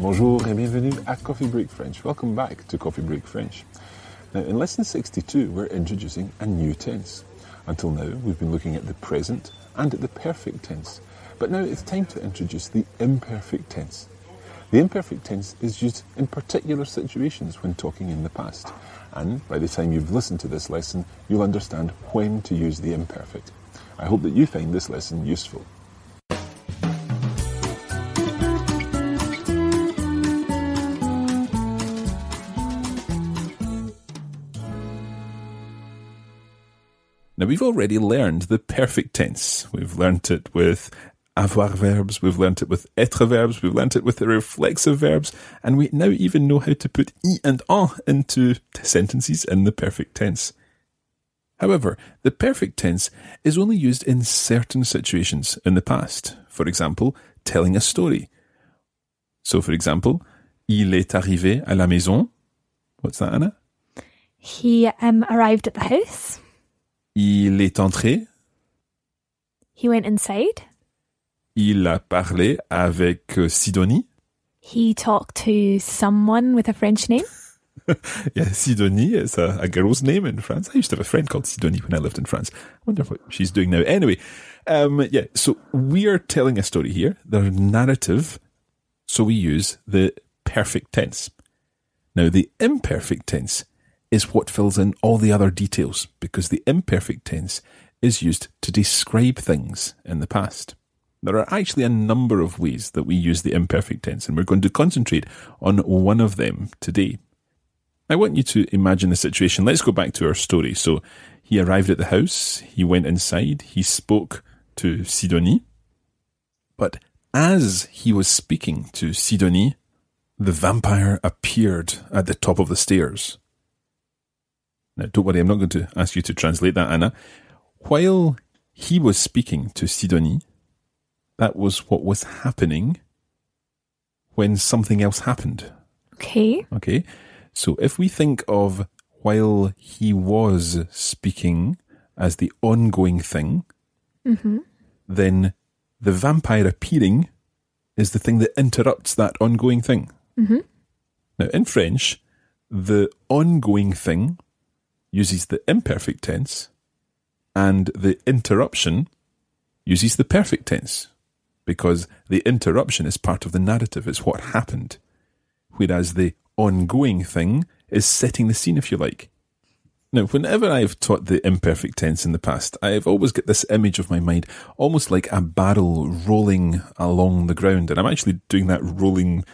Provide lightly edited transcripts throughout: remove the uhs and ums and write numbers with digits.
Bonjour et bienvenue à Coffee Break French. Welcome back to Coffee Break French. Now, in lesson 62, we're introducing a new tense. Until now, we've been looking at the present and at the perfect tense. But now it's time to introduce the imperfect tense. The imperfect tense is used in particular situations when talking in the past. And by the time you've listened to this lesson, you'll understand when to use the imperfect. I hope that you find this lesson useful. Now, we've already learned the perfect tense. We've learnt it with avoir verbs, we've learnt it with être verbs, we've learnt it with the reflexive verbs, and we now even know how to put I and en into sentences in the perfect tense. However, the perfect tense is only used in certain situations in the past. For example, telling a story. So, for example, il est arrivé à la maison. What's that, Anna? He arrived at the house. Il est entré. He went inside. Il a parlé avec Sidonie. He talked to someone with a French name. Yeah, Sidonie is a girl's name in France. I used to have a friend called Sidonie when I lived in France. I wonder what she's doing now. Anyway, so we are telling a story here. They're narrative, so we use the perfect tense. Now, the imperfect tense is what fills in all the other details, because the imperfect tense is used to describe things in the past. There are actually a number of ways that we use the imperfect tense, and we're going to concentrate on one of them today. I want you to imagine the situation. Let's go back to our story. So he arrived at the house, he went inside, he spoke to Sidonie. But as he was speaking to Sidonie, the vampire appeared at the top of the stairs. Now, don't worry, I'm not going to ask you to translate that, Anna. While he was speaking to Sidonie, that was what was happening when something else happened. Okay. So if we think of while he was speaking as the ongoing thing, then the vampire appearing is the thing that interrupts that ongoing thing. Now, in French, the ongoing thing uses the imperfect tense, and the interruption uses the perfect tense, because the interruption is part of the narrative, it's what happened, whereas the ongoing thing is setting the scene, if you like. Now, whenever I've taught the imperfect tense in the past, I've always got this image of my mind, almost like a barrel rolling along the ground, and I'm actually doing that rolling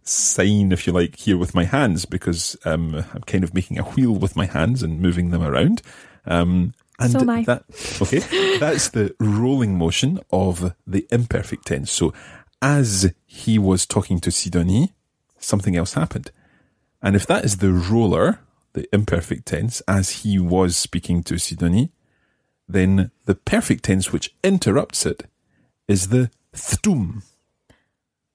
sign, if you like, here with my hands, because I'm kind of making a wheel with my hands and moving them around. And so am I. That's the rolling motion of the imperfect tense. So as he was talking to Sidonie, something else happened. And if that is the roller, the imperfect tense, as he was speaking to Sidonie, then the perfect tense which interrupts it is the thtum.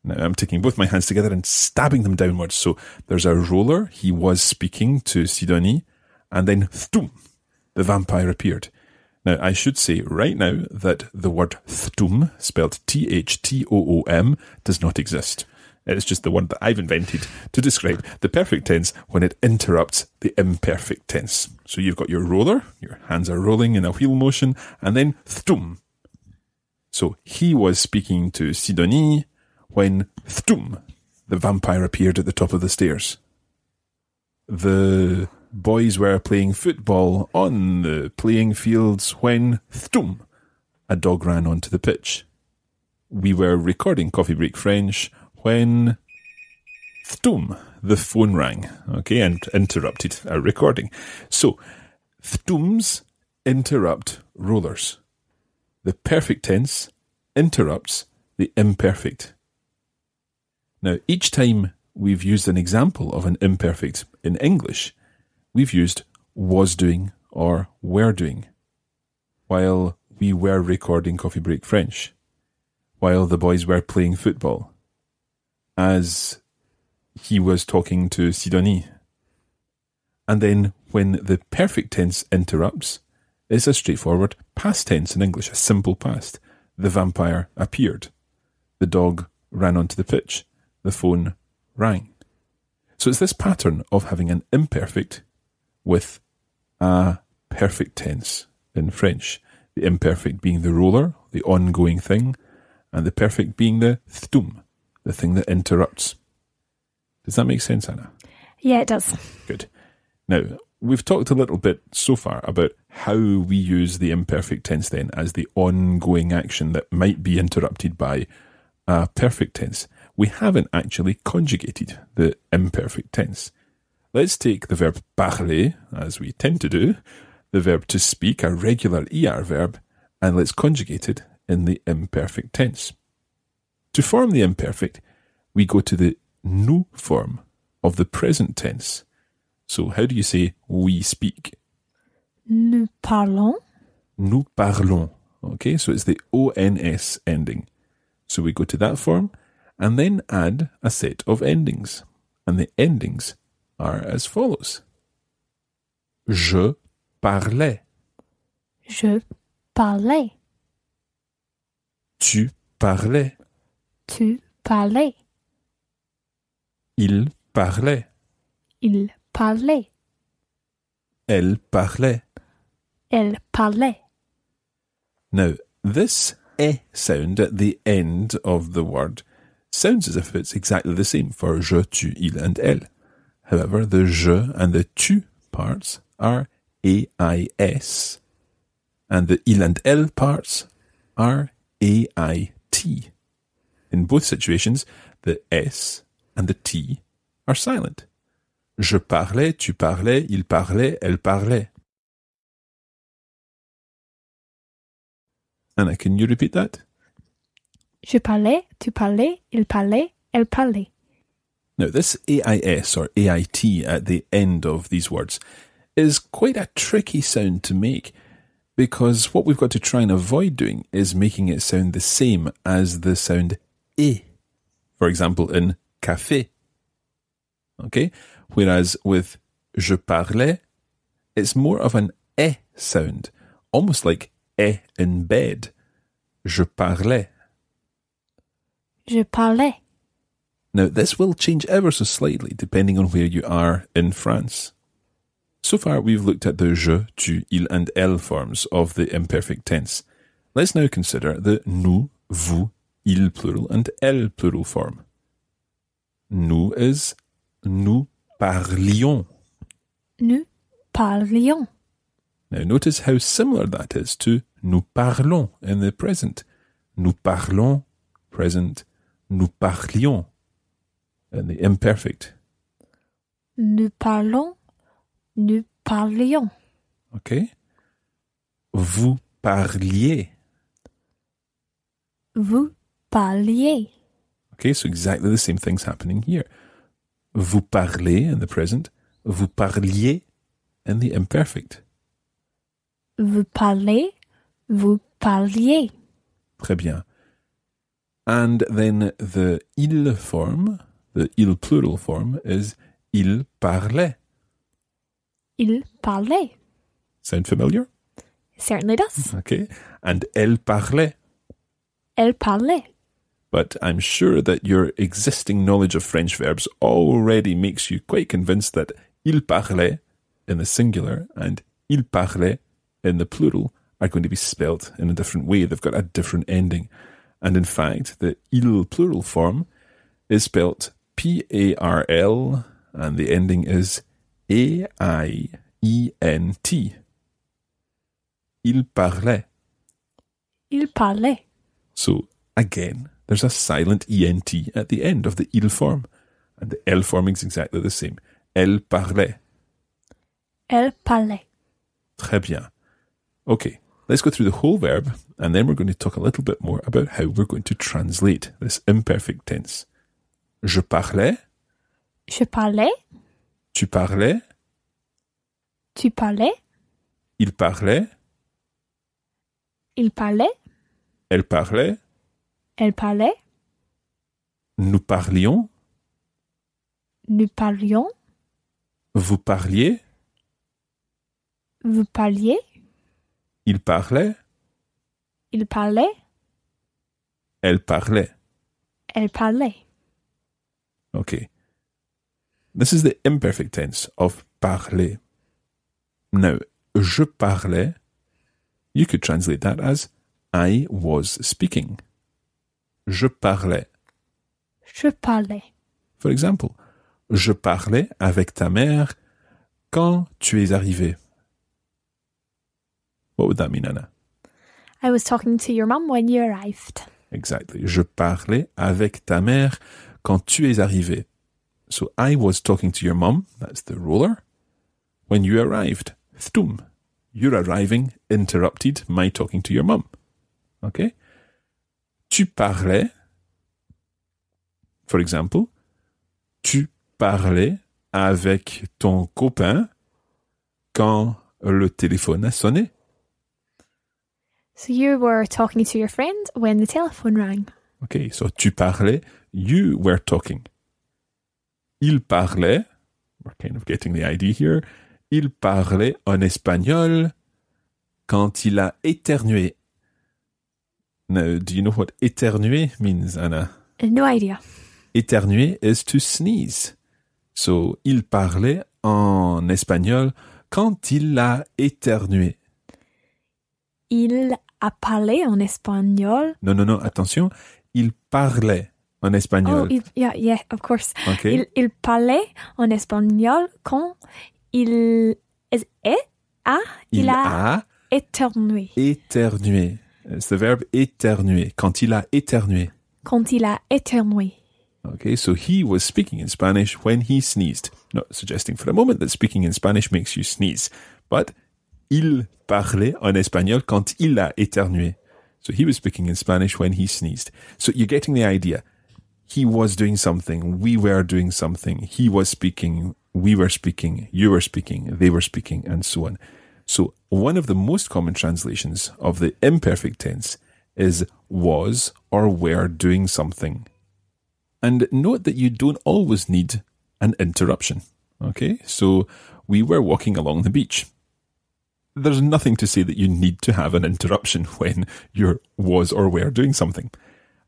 Now, I'm taking both my hands together and stabbing them downwards. So there's a roller, he was speaking to Sidonie, and then thtum, the vampire appeared. Now, I should say right now that the word thtum, spelled T-H-T-O-O-M, does not exist. It's just the word that I've invented to describe the perfect tense when it interrupts the imperfect tense. So you've got your roller, your hands are rolling in a wheel motion, and then thtum. So he was speaking to Sidonie, when, thtum, the vampire appeared at the top of the stairs. The boys were playing football on the playing fields when, thtum, a dog ran onto the pitch. We were recording Coffee Break French when, thtum, the phone rang, okay, and interrupted our recording. So, ftums interrupt rollers. The perfect tense interrupts the imperfect. Now, each time we've used an example of an imperfect in English, we've used was doing or were doing. While we were recording Coffee Break French. While the boys were playing football. As he was talking to Sidonie. And then when the perfect tense interrupts, it's a straightforward past tense in English, a simple past. The vampire appeared. The dog ran onto the pitch. The phone rang. So it's this pattern of having an imperfect with a perfect tense in French. The imperfect being the roller, the ongoing thing, and the perfect being the thtum, the thing that interrupts. Does that make sense, Anna? Yeah, it does. Good. Now, we've talked a little bit so far about how we use the imperfect tense then as the ongoing action that might be interrupted by a perfect tense. We haven't actually conjugated the imperfect tense. Let's take the verb parler, as we tend to do, the verb to speak, a regular ER verb, and let's conjugate it in the imperfect tense. To form the imperfect, we go to the nous form of the present tense. So how do you say we speak? Nous parlons. Nous parlons. Okay, so it's the ONS ending. So we go to that form and then add a set of endings. And the endings are as follows. Je parlais. Je parlais. Tu parlais. Tu parlais. Il parlait. Il parlait. Elle parlait. Elle parlait. Now, this sound at the end of the word sounds as if it's exactly the same for je, tu, il, and elle. However, the je and the tu parts are AIS, and the il and elle parts are AIT. In both situations, the S and the T are silent. Je parlais, tu parlais, il parlait, elle parlait. Anna, can you repeat that? Je parlais, tu parlais, il parlait, elle parlait. Now, this AIS or AIT at the end of these words is quite a tricky sound to make because what we've got to try and avoid doing is making it sound the same as the sound E. For example, in café. Okay? Whereas with je parlais, it's more of an E sound, almost like E in bed. Je parlais. Je parlais. Now, this will change ever so slightly depending on where you are in France. So far, we've looked at the je, tu, il, and elle forms of the imperfect tense. Let's now consider the nous, vous, il plural, and elle plural form. Nous is nous parlions. Nous parlions. Now, notice how similar that is to nous parlons in the present. Nous parlons, present. Nous parlions in the imperfect. Nous parlons. Nous parlions. Okay? Vous parliez. Vous parliez. Okay, so exactly the same thing's happening here. Vous parlez in the present. Vous parliez in the imperfect. Vous parlez. Vous parliez. Très bien. And then the il form, the il plural form, is il parlait. Il parlait. Sound familiar? It certainly does. Okay. And elle parlait. Elle parlait. But I'm sure that your existing knowledge of French verbs already makes you quite convinced that il parlait in the singular and il parlait in the plural are going to be spelt in a different way. They've got a different ending. And in fact, the il plural form is spelt P-A-R-L and the ending is A-I-E-N-T. Il parlait. Il parlait. So, again, there's a silent ENT at the end of the il form. And the L form is exactly the same. Elle parlait. Elle parlait. Très bien. Okay, let's go through the whole verb, and then we're going to talk a little bit more about how we're going to translate this imperfect tense. Je parlais. Je parlais. Tu parlais. Tu parlais. Il parlait. Il parlait. Elle parlait. Elle parlait. Nous parlions. Nous parlions. Vous parliez. Vous parliez. Il parlait. Il parlait. Elle parlait. Elle parlait. Okay. This is the imperfect tense of parler. Now, je parlais, you could translate that as I was speaking. Je parlais. Je parlais. For example, je parlais avec ta mère quand tu es arrivé. What would that mean, Anna? I was talking to your mum when you arrived. Exactly. Je parlais avec ta mère quand tu es arrivé. So I was talking to your mum, that's the roller, when you arrived. Thtum. You're arriving interrupted my talking to your mum. Okay? Tu parlais, for example, tu parlais avec ton copain quand le téléphone a sonné. So you were talking to your friend when the telephone rang. Okay, so tu parlais, you were talking. Il parlait, we're kind of getting the idea here, il parlait en espagnol quand il a éternué. Now, do you know what éternuer means, Anna? No idea. Éternuer is to sneeze. So, il parlait en espagnol quand il a éternué. Il a parlé en espagnol. Non, attention. Il parlait en espagnol. Oh, yeah, of course. Okay. Il parlait en espagnol quand il a éternué. Éternué. It's the verb éternuer. Quand il a éternué. Quand il a éternué. Okay, so he was speaking in Spanish when he sneezed. Not suggesting for a moment that speaking in Spanish makes you sneeze, but il parlait en espagnol quand il a éternué. So he was speaking in Spanish when he sneezed. So you're getting the idea. He was doing something, we were doing something, he was speaking, we were speaking, you were speaking, they were speaking, and so on. So one of the most common translations of the imperfect tense is was or were doing something. And note that you don't always need an interruption. Okay, so we were walking along the beach. There's nothing to say that you need to have an interruption when you was or were doing something.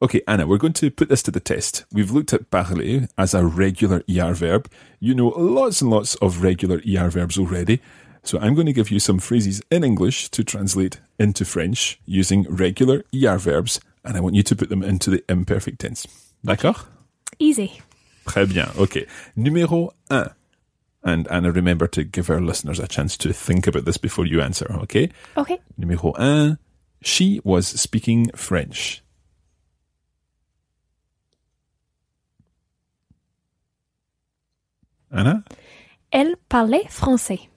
Okay, Anna, we're going to put this to the test. We've looked at parler as a regular ER verb. You know lots and lots of regular ER verbs already. So I'm going to give you some phrases in English to translate into French using regular ER verbs, and I want you to put them into the imperfect tense. D'accord? Easy. Très bien. Okay. Numéro 1. And Anna, remember to give our listeners a chance to think about this before you answer, okay? Okay. Numéro 1. She was speaking French. Anna? Elle parlait français.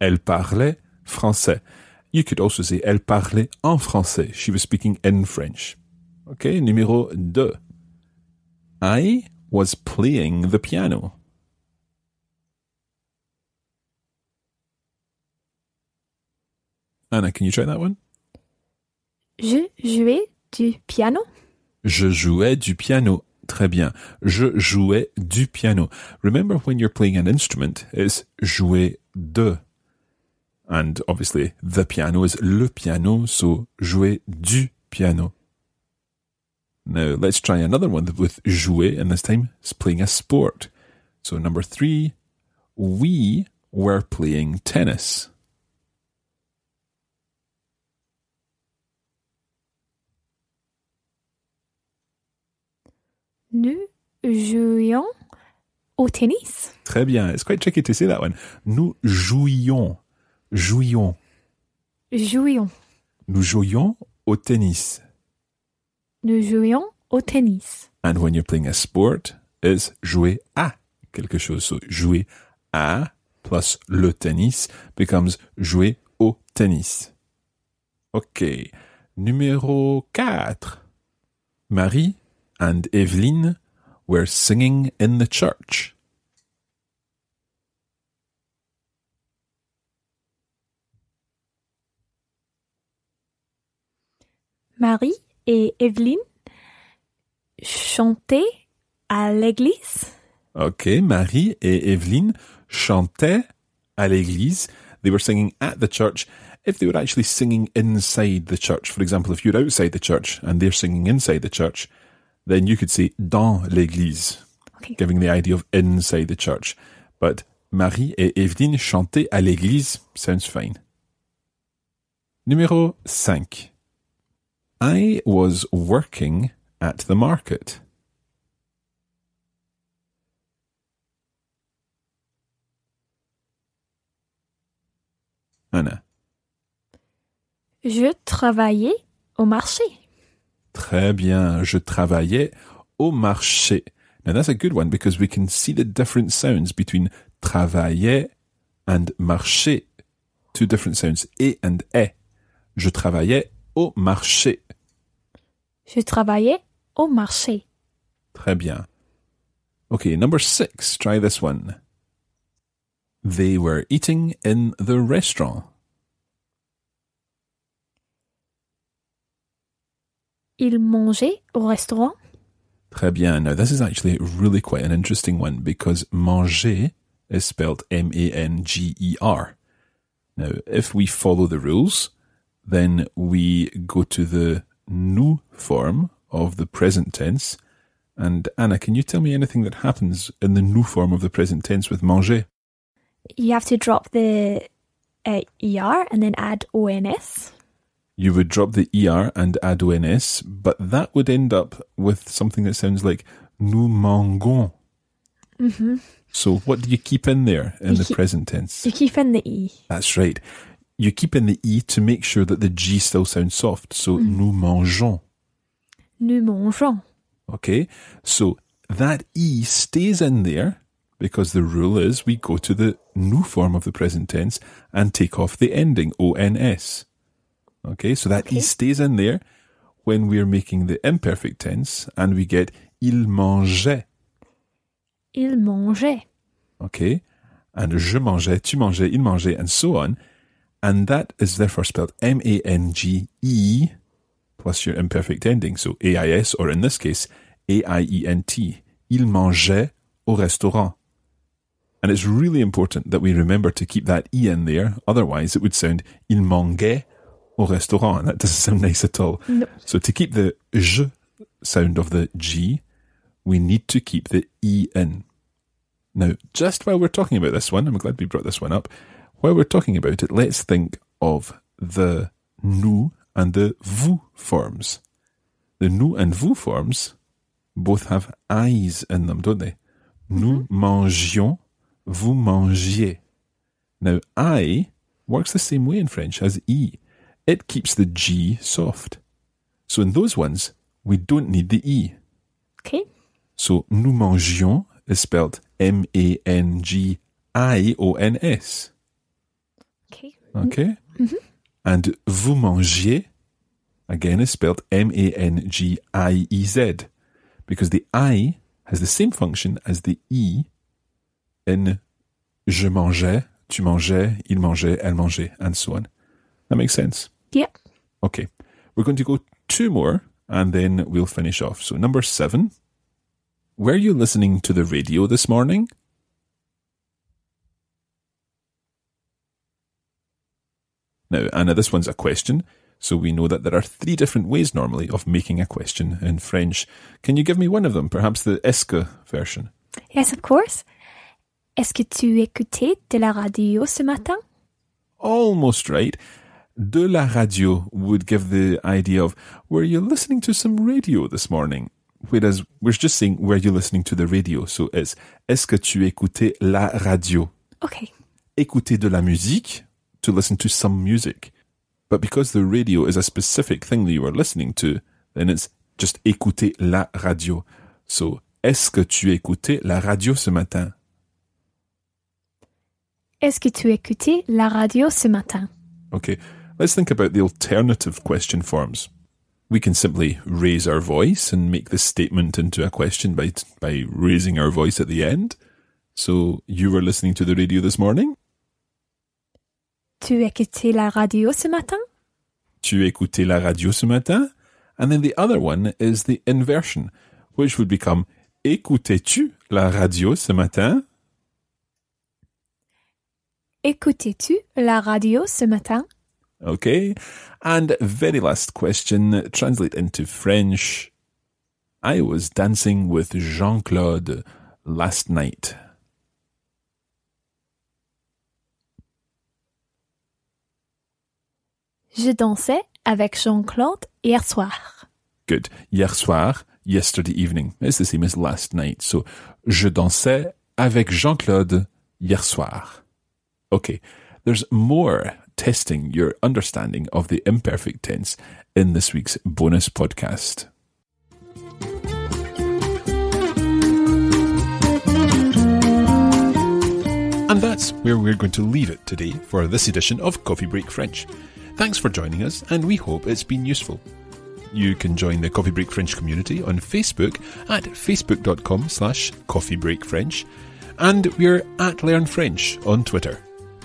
Elle parlait français. You could also say elle parlait en français. She was speaking in French. Okay, numéro 2. I was playing the piano. Anna, can you try that one? Je jouais du piano. Je jouais du piano. Très bien. Je jouais du piano. Remember, when you're playing an instrument, it's jouer de. And obviously, the piano is le piano, so jouer du piano. Now, let's try another one with jouer, and this time it's playing a sport. So number 3, we were playing tennis. Nous jouions au tennis. Très bien. It's quite tricky to say that one. Nous jouions. Jouions. Jouions. Nous jouions au tennis. Nous jouions au tennis. And when you're playing a sport, it's jouer à quelque chose. So jouer à plus le tennis becomes jouer au tennis. Okay. Numéro 4. Marie and Evelyn were singing in the church. Marie et Evelyne chantaient à l'église. Okay, Marie et Evelyn chantaient à l'église. They were singing at the church. If they were actually singing inside the church, for example, if you're outside the church and they're singing inside the church, then you could say dans l'église. Okay. giving the idea of inside the church. But Marie et Evelyne chantaient à l'église sounds fine. Numéro 5. I was working at the market. Anna. Je travaillais au marché. Très bien. Je travaillais au marché. Now that's a good one because we can see the different sounds between travailler and marché. Two different sounds, et and e. Je travaillais au marché. Je travaillais au marché. Très bien. Okay, number 6. Try this one. They were eating in the restaurant. Ils mangeaient au restaurant. Très bien. Now, this is actually really quite an interesting one because manger is spelled M-A-N-G-E-R. Now, if we follow the rules, then we go to the nous form of the present tense. And Anna, can you tell me anything that happens in the nous form of the present tense with manger? You have to drop the ER and then add ONS. You would drop the ER and add ONS, but that would end up with something that sounds like nous mangeons. Mm-hmm. So what do you keep in there in the present tense? You keep in the E. That's right. You keep in the E to make sure that the G still sounds soft. So nous mangeons. Nous mangeons. Okay? So that E stays in there because the rule is we go to the nous form of the present tense and take off the ending, ONS. Okay? So that E stays in there when we're making the imperfect tense and we get il mangeait. Il mangeait. Okay? And je mangeais, tu mangeais, il mangeait, and so on. And that is therefore spelled M-A-N-G-E plus your imperfect ending. So A-I-S, or in this case, A-I-E-N-T. Il mangeait au restaurant. And it's really important that we remember to keep that E in there. Otherwise, it would sound il mangeait au restaurant. And that doesn't sound nice at all. No. So to keep the je sound of the G, we need to keep the E in. Now, just while we're talking about this one, I'm glad we brought this one up, while we're talking about it, let's think of the nous and the vous forms. The nous and vous forms both have I's in them, don't they? Nous mangions, vous mangiez. Now, I works the same way in French as E. It keeps the G soft. So in those ones, we don't need the E. Okay. So nous mangions is spelled M-A-N-G-I-O-N-S. Okay. Okay? Mm-hmm. And vous mangiez, again, is spelled M-A-N-G-I-E-Z. Because the I has the same function as the E in je mangeais, tu mangeais, il mangeait, elle mangeait, and so on. That makes sense? Yep. Okay. We're going to go 2 more, and then we'll finish off. So number 7. Were you listening to the radio this morning? Now, Anna, this one's a question, so we know that there are 3 different ways normally of making a question in French. Can you give me one of them, perhaps the est-ce que version? Yes, of course. Est-ce que tu écoutais de la radio ce matin? Almost right. De la radio would give the idea of, were you listening to some radio this morning? Whereas we're just saying, were you listening to the radio? So it's, est-ce que tu écoutais la radio? Okay. Écouter de la musique, to listen to some music. But because the radio is a specific thing that you are listening to, then it's just écouter la radio. So, est-ce que tu écoutais la radio ce matin? Est-ce que tu écoutais la radio ce matin? Okay, let's think about the alternative question forms. We can simply raise our voice and make this statement into a question by raising our voice at the end. So, you were listening to the radio this morning? Tu écoutais la radio ce matin? Tu écoutais la radio ce matin? And then the other one is the inversion, which would become écoutais-tu la radio ce matin? Écoutais-tu la radio ce matin? Okay. And very last question, translate into French. I was dancing with Jean-Claude last night. Je dansais avec Jean-Claude hier soir. Good. Hier soir, yesterday evening. It's the same as last night. So, je dansais avec Jean-Claude hier soir. Okay. There's more testing your understanding of the imperfect tense in this week's bonus podcast. And that's where we're going to leave it today for this edition of Coffee Break French. Thanks for joining us, and we hope it's been useful. You can join the Coffee Break French community on Facebook at facebook.com/coffeebreakfrench, and we're at Learn French on Twitter.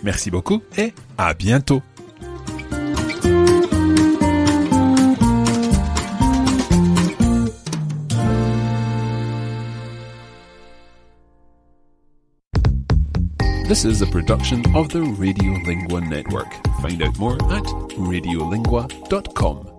Merci beaucoup et à bientôt. This is a production of the Radiolingua Network. Find out more at radiolingua.com.